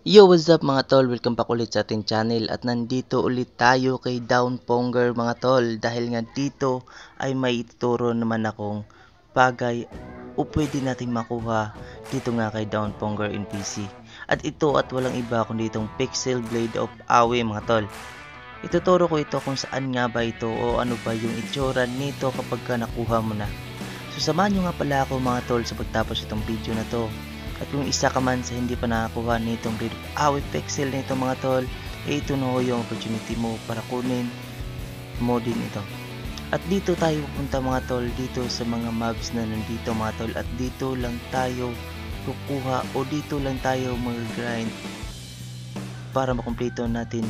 Yo, what's up mga tol? Welcome back ulit sa ating channel at nandito ulit tayo kay Down Ponger mga tol dahil nga dito ay may ituturo naman akong bagay o pwede nating makuha dito nga kay Down Ponger NPC. At ito at walang iba kundi itong Pixel Blade of Awe mga tol. Ituturo ko ito kung saan nga ba ito o ano ba yung itsura nito kapag ka nakuha mo na. So samahan nyo nga pala ako mga tol sa pagtapos itong video na to. At kung isa ka man sa hindi pa nakakuha nitong Blade of Awe Pixel nito mga tol, ito na yung opportunity mo para kunin mo din ito. At dito tayo pupunta mga tol, dito sa mga mobs na nandito mga tol, at dito lang tayo kukuha o dito lang tayo mag-grind para makumpleto natin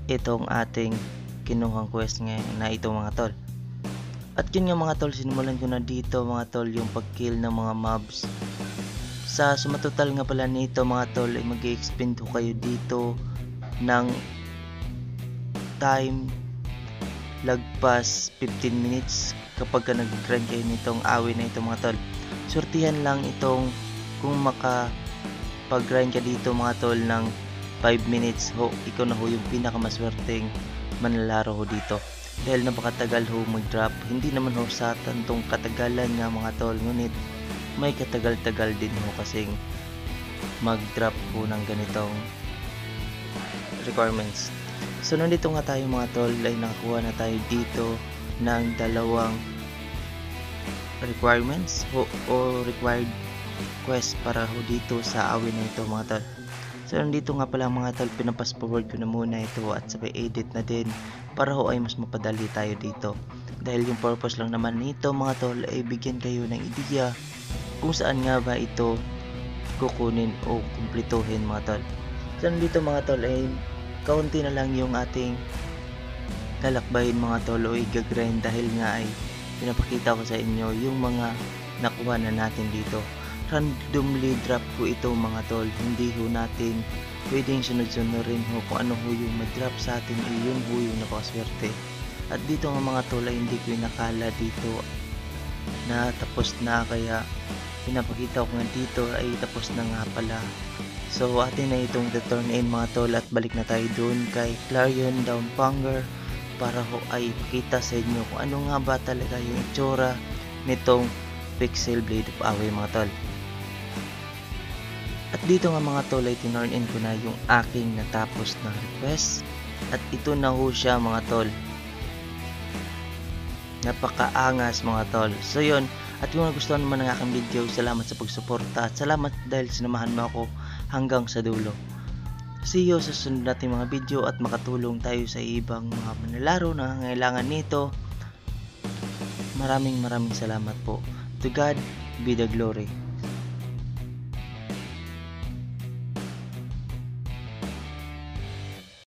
itong ating kinuhang quest ngayon na ito mga tol. At yun nga mga tol, sinimulan ko na dito mga tol yung pag-kill ng mga mobs. Sa sumatotal nga pala nito mga tol ay mag-i-expend ho kayo dito ng time lagpas 15 minutes kapag ka nag-grind kayo nitong awe na ito mga tol. Sortihan lang itong kung makapag-grind ka dito mga tol ng 5 minutes ho, ikaw na ho yung pinakamaswerteng manlalaro ho dito. Dahil napakatagal ho mag-drop, hindi naman ho sa tantong katagalan nga mga tol, ngunit may katagal-tagal din ho kasing mag-drop po ng ganitong requirements. So nandito nga tayo mga tol, ay nakakuha na tayo dito ng dalawang requirements o required quest para ho dito sa awe na ito mga tol. So nandito nga pala mga tol, pinapas forward ko na muna ito at sabay edit na din para ho ay mas mapadali tayo dito. Dahil yung purpose lang naman nito mga tol ay bigyan kayo ng ideya kung saan nga ba ito kukunin o kumplituhin mga tol. So nandito mga tol ay kaunti na lang yung ating lalakbayin mga tol o i-grind dahil nga ay pinapakita ko sa inyo yung mga nakuha na natin dito. Randomly drop ko ito mga tol, hindi ho natin pwedeng sunod-sunod rin ho kung ano ho yung mag-drop sa atin ay yun ho yung napakaswerte. At dito nga mga tol ay hindi ko inakala dito na tapos na, kaya pinapakita ko nga dito ay tapos na nga pala. So atin na itong return in mga tol at balik na tayo dun kay Clarion Down Ponger para ho ay ipakita sa inyo kung ano nga ba talaga yung itsura nitong Pixel Blade of Awe mga tol. At dito nga mga tol ay tinurn in ko na yung aking natapos na request at ito na ho siya mga tol. Napakaangas mga tol. So yun, at kung nagustuhan naman ng aking video, salamat sa pagsuporta at salamat dahil sinamahan mo ako hanggang sa dulo. See you sa susunod nating mga video at makatulong tayo sa ibang mga manlalaro na nangangailangan nito. Maraming salamat po. To God be the glory.